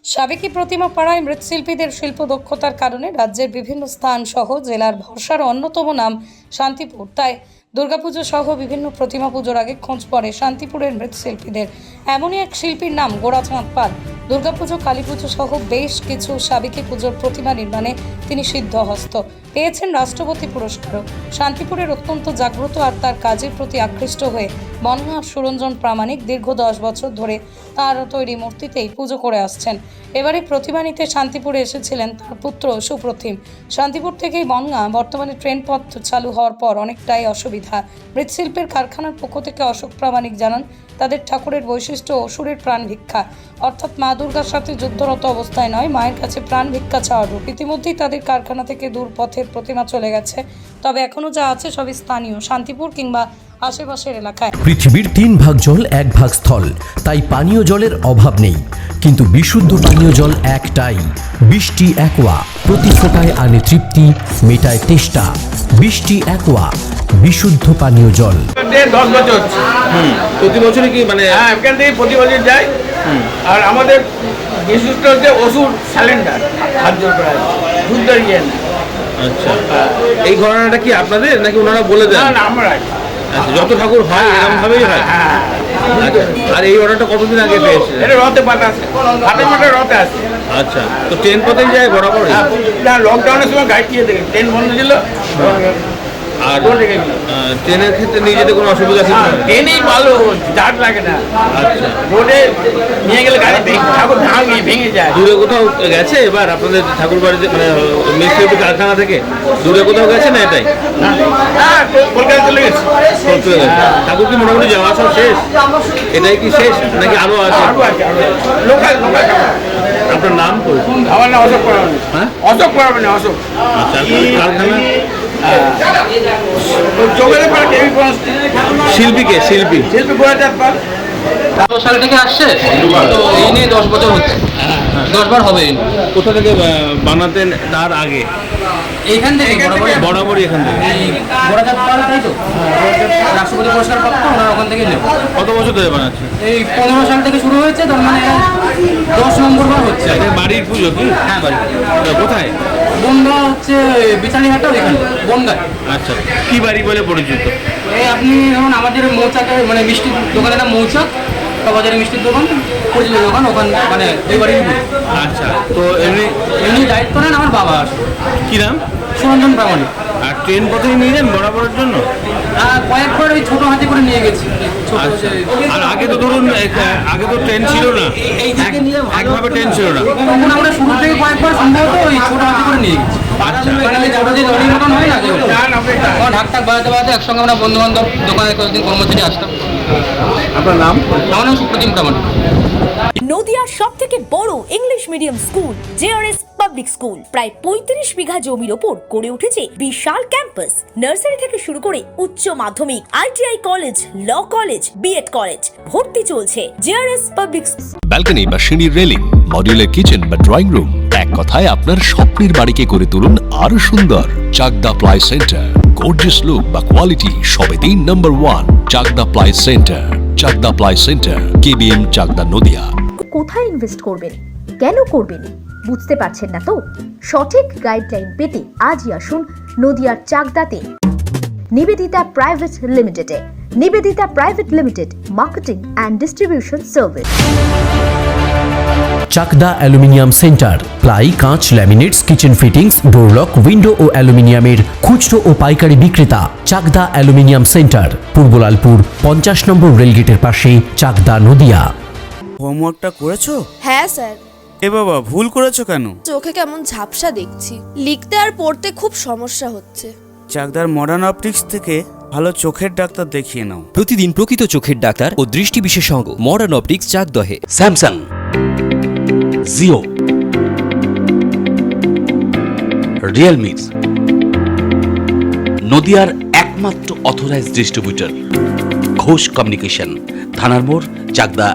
সাবেকি প্রতিমা পাড়ায় মৃৎশিল্পীদের শিল্প দক্ষতার কারণে রাজ্যের বিভিন্ন স্থান সহ জেলার ভরসার অন্যতম নাম শান্তিপুর। তাই দুর্গাপুজো সহ বিভিন্ন প্রতিমা পুজোর আগে খোঁজ পড়ে শান্তিপুরের মৃৎশিল্পীদের। এমনই এক শিল্পীর নাম গোরাচাঁদ পাল। দুর্গাপুজো, কালী পুজো সহ বেশ কিছু সাবেকি পুজোর প্রতিমা নির্মাণে তিনি সিদ্ধহস্ত, পেয়েছেন রাষ্ট্রপতি পুরস্কারও। শান্তিপুরের অত্যন্ত জাগ্রত আর তার কাজের প্রতি আকৃষ্ট হয়ে বনগাঁর সুরঞ্জন প্রামাণিক দীর্ঘ 10 বছর ধরে তার তৈরি মূর্তিতেই পুজো করে আসছেন। এবারে প্রতিমা নিতে শান্তিপুরে এসেছিলেন তার পুত্র সুপ্রতিম। শান্তিপুর থেকেই বনগাঁ বর্তমানে ট্রেন পথ চালু হওয়ার পর অনেকটাই অসুবিধা। মৃৎশিল্পের কারখানার পক্ষ থেকে অশোক প্রামাণিক জানান, তাদের ঠাকুরের বৈশিষ্ট্য অসুরের প্রাণ ভিক্ষা, অর্থাৎ মা দুর্গার সাথে যুদ্ধরত অবস্থায় নয়, মায়ের কাছে প্রাণ ভিক্ষা চাওয়ার রূপ। ইতিমধ্যেই তাদের কারখানা থেকে দূর পথের প্রতিমা চলে গেছে, তবে এখনও যা আছে সবই স্থানীয় শান্তিপুর কিংবা আশেপাশের এলাকায়। পৃথিবীর 3 ভাগ জল 1 ভাগ স্থল, তাই পানীয় জলের অভাব নেই। কিন্তু বিশুদ্ধ পানীয় জল একটাই, বৃষ্টি অ্যাকোয়া। প্রতি ফোঁটায় আনে তৃপ্তি, মেটায় তেষ্টা। বৃষ্টি অ্যাকোয়া, বিশুদ্ধ পানীয় জল। 10 বছর হচ্ছে। প্রতি বছরই কি মানে এখান থেকে প্রতি বছর যায়। আর আমাদের বিশিষ্ট হচ্ছে ওষুধ সিলিন্ডার, হাত জোর করা দুধ দাঁড়িয়ে না। আচ্ছা, এই ঘটনাটা কি আপনাদের নাকি ওনারা বলে দেন? না, আমরা আচ্ছা, যত ঠাকুর হয় এরকম ভাবেই হয়। আচ্ছা, আর এই অর্ডারটা কতদিন আগে পেয়েছে? এটা রথে পাতা আছে, হাতে মাঠে রথে আছে। আচ্ছা, তো ট্রেন পথেই যায় বরাবর? না, লকডাউনের সময় গাড়ি দিয়ে দেখে ট্রেন বন্ধ ছিল। আর ট্রেনের ক্ষেত্রে নিয়ে যেতে কোনো অসুবিধা ছিল না? ট্রেনেই ভালো, জাট লাগে না। আচ্ছা, রোডে নিয়ে গেলে গাড়ি ঠাকুর ভেঙে যায়। দূরে কোথাও গেছে এবার আপনাদের ঠাকুর বাড়িতে, মানে মিস্ত্রি কারখানা থেকে দূরে কোথাও গেছে না? এটাই কলকাতা চলে গেছে। ঠাকুর কি মোটামুটি যাওয়া সব শেষ? এটাই কি শেষ নাকি আরো আছে? লোকাল আপনার নাম? আমার নাম অশোক পড়াবেন। হ্যাঁ, অশোক পড়াবেন, অশোক। আচ্ছা, কারখানা শিল্পী গোরাচাঁদ পাল। 10 সাল থেকে আসছে, তো এই নিয়ে 10 বছর হচ্ছে, 10 বার হবে। কোথা থেকে বানাতেন তার আগে? এইখান থেকে বরাবরই এখান থেকে। গোরাচাঁদ পাল, তাই তো রাষ্ট্রপতি পুরস্কার প্রাপ্ত, ওনারা ওখান থেকে নেব। কত বছর ধরে বানাচ্ছে? এই 15 সাল থেকে শুরু হয়েছে, তার মানে 10 নম্বর বার হচ্ছে। বাড়ির পুজো কি? হ্যাঁ, বাড়ি। কোথায়? বনগা হচ্ছে বিচালিহাটা, ওইখানে বনগায়। আচ্ছা, কি বাড়ি বলে পরিচিত? এই আপনি ধরুন আমাদের মৌচাকে, মানে মিষ্টির দোকানের নাম মৌচাক, বাজারে মিষ্টির দোকান, পরিচিত দোকান, ওখান মানে এই বাড়ির। আচ্ছা, তো এমনি দায়িত্ব নেন আমার বাবা। কি নাম? সুরঞ্জন প্রামাণিক। আর ট্রেন পথেই নিয়ে যান বরাবরের জন্য? কয়েকবার ওই ছোটো হাতে করে নিয়ে গেছি। আচ্ছা, আর আগে তো ধরুন আগে তো ট্রেন ছিল না, একভাবে ট্রেন ছিল না। তখন আমরা শুরু থেকে কয়েকবার সম্ভবত ওই ছোটো হাতে করে নিয়ে গেছি। মানে ছোটো যে লরির মতন হয় না, ঢাক ঢাক বাজাতে বাজাতে একসঙ্গে আমরা বন্ধু বান্ধব দোকানে কয়েকদিন কর্মচারী আসতাম। আপনার নাম? আমার নাম সুপ্রতিম প্রামাণিক। নদিয়ার সব থেকে বড় English medium school JRS public school প্রায় 35 বিঘা জমির ওপর গড়ে উঠেছে বিশাল ক্যাম্পাস। নার্সারি থেকে শুরু করে উচ্চ মাধ্যমিক, ITI college, law college, BEd college, ভর্তি চলছে জেআরএস পাবলিক। ব্যালকনি বা সিঁড়ির রেলিং, মডিউলার কিচেন বা ড্রয়িং রুম, এক কথায় আপনার স্বপ্নের বাড়িকে করে তুলুন আরো সুন্দর। Chakdah ply centre, gorgeous look বা কোয়ালিটি সবে 3 number 1 Chakdah ply centre. Chakdah ply centre, KBM, Chakdah, Nadia. কোথায় ইনভেস্ট করবেন, কেন করবেন বুঝতে পারছেন না তো? সঠিক গাইডলাইন পেতে আজই আসুন নদিয়ার চাকদাতে নিবেদিতা প্রাইভেট লিমিটেডে। Nivedita private limited, marketing and distribution service. Chakdah aluminium centre, ply, কাঁচ, laminates, kitchen fittings, door lock, window ও অ্যালুমিনিয়ামের খুচরো ও পাইকারি বিক্রেতা। চাকদা অ্যালুমিনিয়াম সেন্টার, পূর্ব লালপুর 50 নম্বর রেলগেটের পাশে, চাকদা, নদিয়া। হোমওয়ার্কটা করেছো? হ্যাঁ স্যার। এ বাবা, ভুল করেছো কেন? চোখে কেমন ঝাপসা দেখছি, লিখতে আর পড়তে খুব সমস্যা হচ্ছে। চাকদার মডার্ন অপটিক্স থেকে ভালো চোখের ডাক্তার দেখিয়ে নাও। প্রতিদিন প্রকৃত চোখের ডাক্তার ও দৃষ্টি বিশেষজ্ঞ মডার্ন অপটিক্স, চাকদহে। স্যামসাং, জিও, রিয়েলমি, নদিয়ার একমাত্র অথরাইজড ডিস্ট্রিবিউটর ঘোষ কমিউনিকেশন, থানার মোড়, চাকদা।